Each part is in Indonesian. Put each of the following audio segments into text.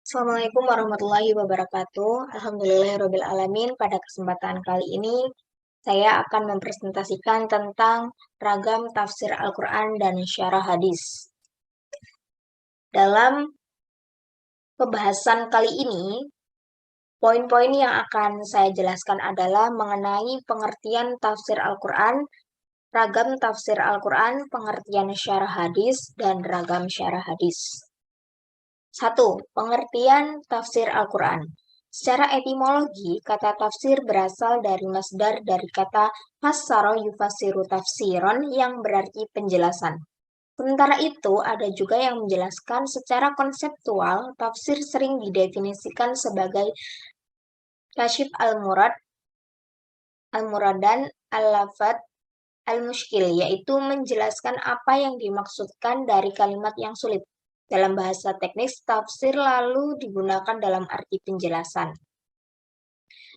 Assalamualaikum warahmatullahi wabarakatuh. Alhamdulillahirabbil alamin. Pada kesempatan kali ini, saya akan mempresentasikan tentang ragam tafsir Al-Quran dan syarah hadis. Dalam pembahasan kali ini, poin-poin yang akan saya jelaskan adalah mengenai pengertian tafsir Al-Quran, ragam tafsir Al-Quran, pengertian syarah hadis, dan ragam syarah hadis. 1. Pengertian tafsir Al-Quran. Secara etimologi, kata tafsir berasal dari masdar dari kata fassara yufassiru tafsiron yang berarti penjelasan. Sementara itu, ada juga yang menjelaskan secara konseptual, tafsir sering didefinisikan sebagai kasyif al-murad, al-muradan, al-lafad, al-mushkil, yaitu menjelaskan apa yang dimaksudkan dari kalimat yang sulit. Dalam bahasa teknis, tafsir lalu digunakan dalam arti penjelasan.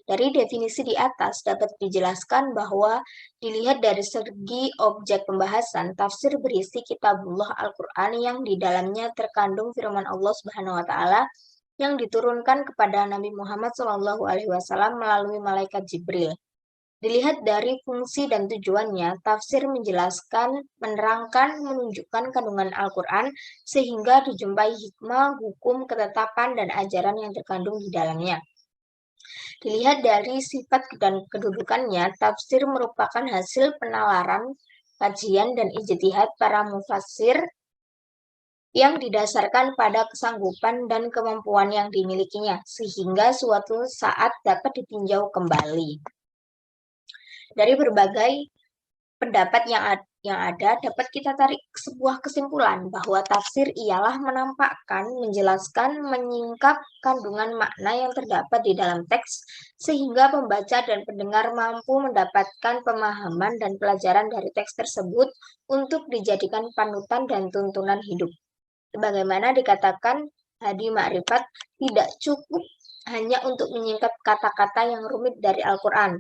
Dari definisi di atas dapat dijelaskan bahwa dilihat dari segi objek pembahasan, tafsir berisi kitabullah Al-Quran yang di dalamnya terkandung firman Allah Subhanahu wa Ta'ala yang diturunkan kepada Nabi Muhammad SAW melalui malaikat Jibril. Dilihat dari fungsi dan tujuannya, tafsir menjelaskan, menerangkan, menunjukkan kandungan Al-Quran, sehingga dijumpai hikmah, hukum, ketetapan, dan ajaran yang terkandung di dalamnya. Dilihat dari sifat dan kedudukannya, tafsir merupakan hasil penalaran, kajian, dan ijtihad para mufassir yang didasarkan pada kesanggupan dan kemampuan yang dimilikinya, sehingga suatu saat dapat ditinjau kembali. Dari berbagai pendapat yang ada, dapat kita tarik sebuah kesimpulan bahwa tafsir ialah menampakkan, menjelaskan, menyingkap kandungan makna yang terdapat di dalam teks, sehingga pembaca dan pendengar mampu mendapatkan pemahaman dan pelajaran dari teks tersebut untuk dijadikan panutan dan tuntunan hidup. Sebagaimana dikatakan Hadi Ma'rifat, tidak cukup hanya untuk menyingkap kata-kata yang rumit dari Al-Quran,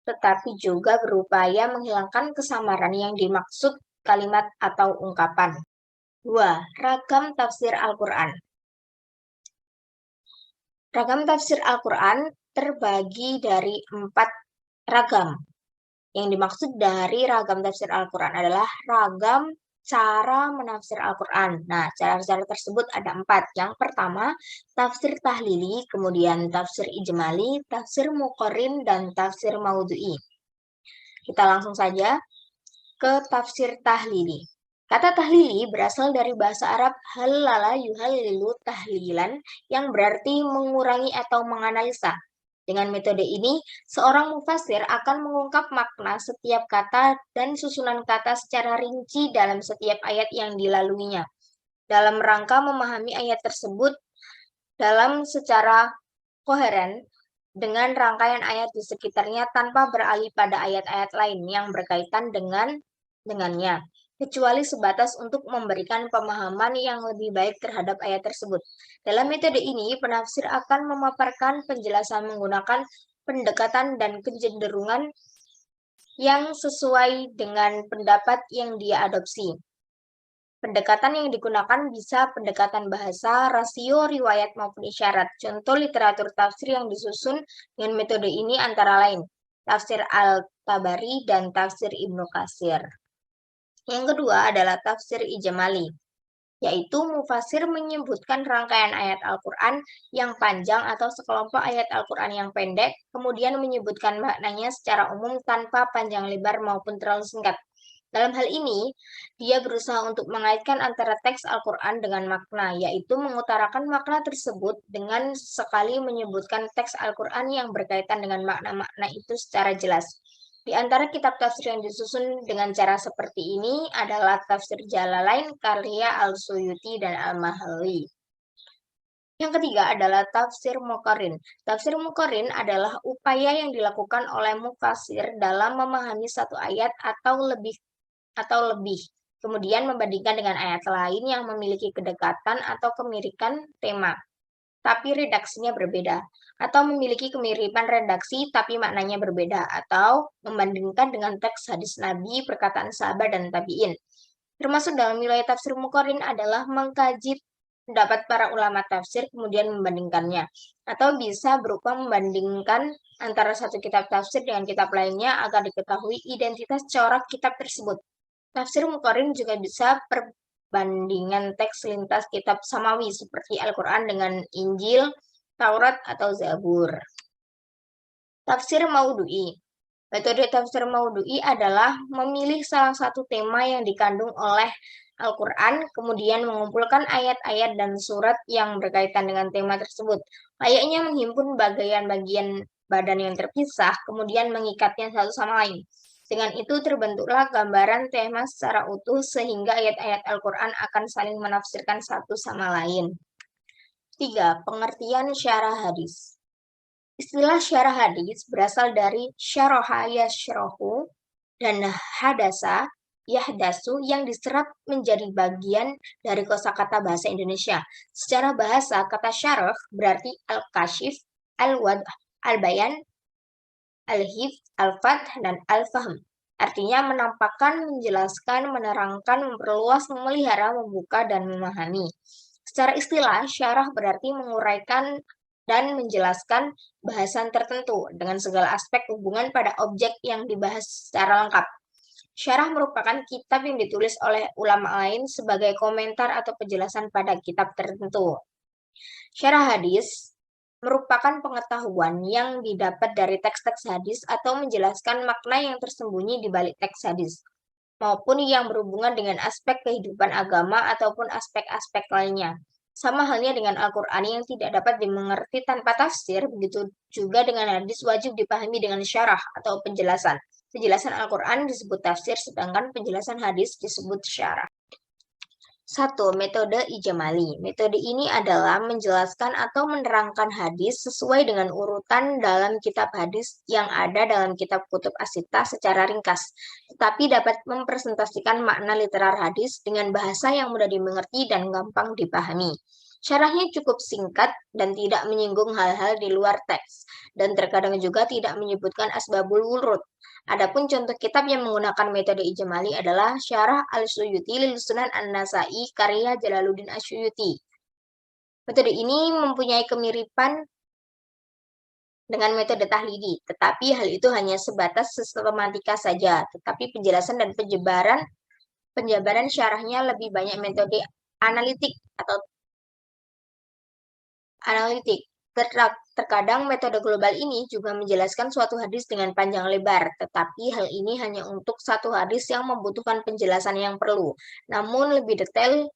tetapi juga berupaya menghilangkan kesamaran yang dimaksud kalimat atau ungkapan. 2. Ragam tafsir Al-Quran. Ragam tafsir Al-Quran terbagi dari 4 ragam. Yang dimaksud dari ragam tafsir Al-Quran adalah ragam cara menafsir Al-Quran. Nah, cara-cara tersebut ada 4. Yang pertama, tafsir tahlili, kemudian tafsir ijmali, tafsir muqarrin, dan tafsir maudhu'i. Kita langsung saja ke tafsir tahlili. Kata tahlili berasal dari bahasa Arab halala yuhallilu tahlilan yang berarti mengurangi atau menganalisa. Dengan metode ini, seorang mufassir akan mengungkap makna setiap kata dan susunan kata secara rinci dalam setiap ayat yang dilaluinya. Dalam rangka memahami ayat tersebut dalam secara koheren dengan rangkaian ayat di sekitarnya tanpa beralih pada ayat-ayat lain yang berkaitan dengannya, kecuali sebatas untuk memberikan pemahaman yang lebih baik terhadap ayat tersebut. Dalam metode ini, penafsir akan memaparkan penjelasan menggunakan pendekatan dan kecenderungan yang sesuai dengan pendapat yang dia adopsi. Pendekatan yang digunakan bisa pendekatan bahasa, rasio, riwayat maupun isyarat. Contoh literatur tafsir yang disusun dengan metode ini antara lain tafsir Al-Tabari dan tafsir Ibnu Katsir. Yang kedua adalah tafsir ijmali, yaitu mufasir menyebutkan rangkaian ayat Al-Quran yang panjang atau sekelompok ayat Al-Quran yang pendek, kemudian menyebutkan maknanya secara umum tanpa panjang lebar maupun terlalu singkat. Dalam hal ini, dia berusaha untuk mengaitkan antara teks Al-Quran dengan makna, yaitu mengutarakan makna tersebut dengan sekali menyebutkan teks Al-Quran yang berkaitan dengan makna-makna itu secara jelas. Di antara kitab tafsir yang disusun dengan cara seperti ini adalah tafsir Jalalain karya Al-Suyuti dan Al-Mahalli. Yang ketiga adalah tafsir muqarrin. Tafsir muqarrin adalah upaya yang dilakukan oleh mufasir dalam memahami satu ayat atau lebih, kemudian membandingkan dengan ayat lain yang memiliki kedekatan atau kemiripan tema, tapi redaksinya berbeda, atau memiliki kemiripan redaksi tapi maknanya berbeda, atau membandingkan dengan teks hadis Nabi, perkataan sahabat dan tabi'in. Termasuk dalam wilayah tafsir muqarrin adalah mengkaji pendapat para ulama tafsir kemudian membandingkannya, atau bisa berupa membandingkan antara satu kitab tafsir dengan kitab lainnya agar diketahui identitas corak kitab tersebut. Tafsir Muqarrin juga bisa perbandingan teks lintas kitab samawi seperti Al-Quran dengan Injil, Taurat, atau Zabur. Tafsir Maudu'i. Metode tafsir Maudu'i adalah memilih salah satu tema yang dikandung oleh Al-Quran, kemudian mengumpulkan ayat-ayat dan surat yang berkaitan dengan tema tersebut. Layaknya menghimpun bagian-bagian badan yang terpisah, kemudian mengikatnya satu sama lain. Dengan itu terbentuklah gambaran tema secara utuh sehingga ayat-ayat Al-Quran akan saling menafsirkan satu sama lain. 3. Pengertian syarah hadis. Istilah syarah hadis berasal dari syaraha yashrahu dan hadasa yahdasu yang diserap menjadi bagian dari kosakata bahasa Indonesia. Secara bahasa, kata syarah berarti al-kashif, al-wad, al-bayan, al-hifz, al-fath, dan al-fahm. Artinya menampakkan, menjelaskan, menerangkan, memperluas, memelihara, membuka, dan memahami. Secara istilah, syarah berarti menguraikan dan menjelaskan bahasan tertentu dengan segala aspek hubungan pada objek yang dibahas secara lengkap. Syarah merupakan kitab yang ditulis oleh ulama lain sebagai komentar atau penjelasan pada kitab tertentu. Syarah hadis merupakan pengetahuan yang didapat dari teks-teks hadis atau menjelaskan makna yang tersembunyi di balik teks hadis, maupun yang berhubungan dengan aspek kehidupan agama ataupun aspek-aspek lainnya. Sama halnya dengan Al-Quran yang tidak dapat dimengerti tanpa tafsir, begitu juga dengan hadis wajib dipahami dengan syarah atau penjelasan. Penjelasan Al-Quran disebut tafsir, sedangkan penjelasan hadis disebut syarah. 1. Metode ijmali. Metode ini adalah menjelaskan atau menerangkan hadis sesuai dengan urutan dalam kitab hadis yang ada dalam kitab kutub as-sittah secara ringkas, tetapi dapat mempresentasikan makna literar hadis dengan bahasa yang mudah dimengerti dan gampang dipahami. Syarahnya cukup singkat dan tidak menyinggung hal-hal di luar teks, dan terkadang juga tidak menyebutkan asbabul wurud. Adapun contoh kitab yang menggunakan metode ijmali adalah Syarah Al-Suyuti lil Sunan An-Nasa'i karya Jalaluddin Asy-Syuyuti. Metode ini mempunyai kemiripan dengan metode tahlili, tetapi hal itu hanya sebatas sistematika saja, tetapi penjelasan dan penjabaran syarahnya lebih banyak metode analitik atau analitik. Terkadang metode global ini juga menjelaskan suatu hadis dengan panjang lebar, tetapi hal ini hanya untuk satu hadis yang membutuhkan penjelasan yang perlu. Namun lebih detail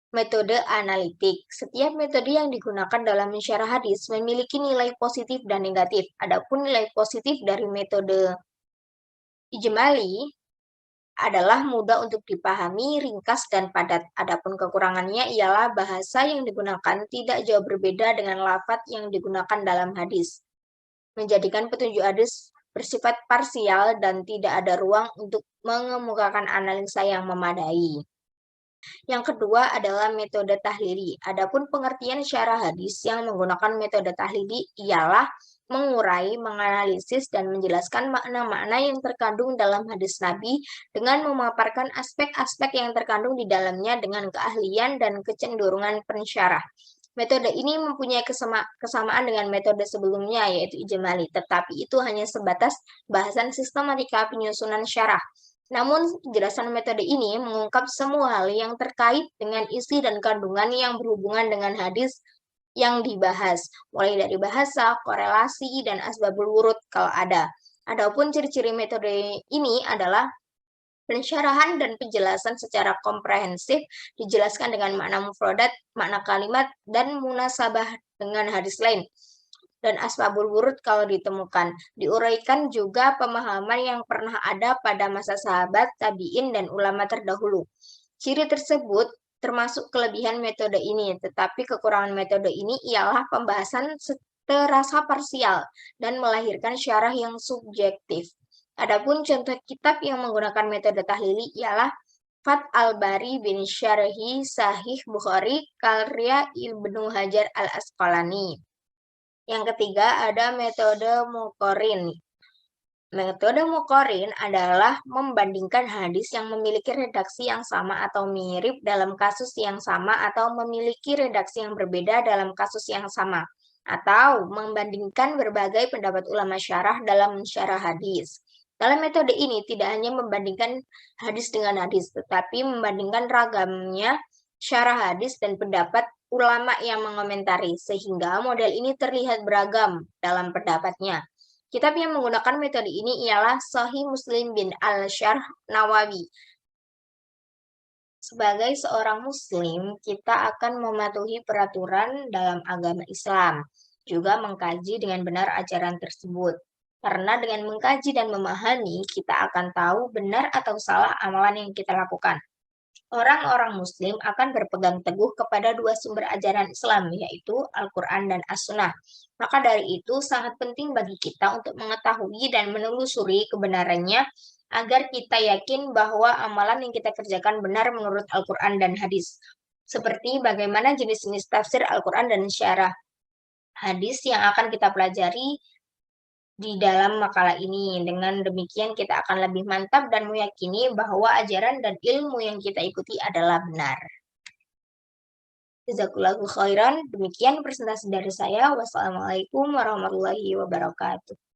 metode analitik. Setiap metode yang digunakan dalam mensyarah hadis memiliki nilai positif dan negatif. Adapun nilai positif dari metode ijmali adalah mudah untuk dipahami, ringkas, dan padat. Adapun kekurangannya ialah bahasa yang digunakan tidak jauh berbeda dengan lafaz yang digunakan dalam hadis, menjadikan petunjuk hadis bersifat parsial dan tidak ada ruang untuk mengemukakan analisa yang memadai. Yang kedua adalah metode tahlili. Adapun pengertian syarah hadis yang menggunakan metode tahlili ialah mengurai, menganalisis, dan menjelaskan makna-makna yang terkandung dalam hadis Nabi dengan memaparkan aspek-aspek yang terkandung di dalamnya dengan keahlian dan kecenderungan pensyarah. Metode ini mempunyai kesamaan dengan metode sebelumnya, yaitu ijmali, tetapi itu hanya sebatas bahasan sistematika penyusunan syarah. Namun, penjelasan metode ini mengungkap semua hal yang terkait dengan isi dan kandungan yang berhubungan dengan hadis yang dibahas, mulai dari bahasa, korelasi, dan asbabul wurud kalau ada. Adapun ciri-ciri metode ini adalah pensyarahan dan penjelasan secara komprehensif, dijelaskan dengan makna mufradat, makna kalimat, dan munasabah dengan hadis lain. Dan asbabul wurud kalau ditemukan. Diuraikan juga pemahaman yang pernah ada pada masa sahabat, tabi'in, dan ulama terdahulu. Ciri tersebut termasuk kelebihan metode ini, tetapi kekurangan metode ini ialah pembahasan terasa parsial dan melahirkan syarah yang subjektif. Adapun contoh kitab yang menggunakan metode tahlili ialah Fath al-Bari bin Syarhi Sahih Bukhari karya Ibnu Hajar al-Asqalani. Yang ketiga ada metode Muqarrin. Metode muqarrin adalah membandingkan hadis yang memiliki redaksi yang sama atau mirip dalam kasus yang sama atau memiliki redaksi yang berbeda dalam kasus yang sama, atau membandingkan berbagai pendapat ulama syarah dalam mensyarah hadis. Dalam metode ini tidak hanya membandingkan hadis dengan hadis, tetapi membandingkan ragamnya syarah hadis dan pendapat ulama yang mengomentari, sehingga model ini terlihat beragam dalam pendapatnya. Kitab yang menggunakan metode ini ialah Sahih Muslim bin Al-Syarh Nawawi. Sebagai seorang muslim, kita akan mematuhi peraturan dalam agama Islam, juga mengkaji dengan benar ajaran tersebut. Karena dengan mengkaji dan memahami, kita akan tahu benar atau salah amalan yang kita lakukan. Orang-orang muslim akan berpegang teguh kepada dua sumber ajaran Islam, yaitu Al-Quran dan As-Sunnah. Maka dari itu, sangat penting bagi kita untuk mengetahui dan menelusuri kebenarannya agar kita yakin bahwa amalan yang kita kerjakan benar menurut Al-Quran dan hadis. Seperti bagaimana jenis-jenis tafsir Al-Quran dan syarah hadis yang akan kita pelajari di dalam makalah ini. Dengan demikian kita akan lebih mantap dan meyakini bahwa ajaran dan ilmu yang kita ikuti adalah benar. Jazakallahu khairan. Demikian presentasi dari saya. Wassalamualaikum warahmatullahi wabarakatuh.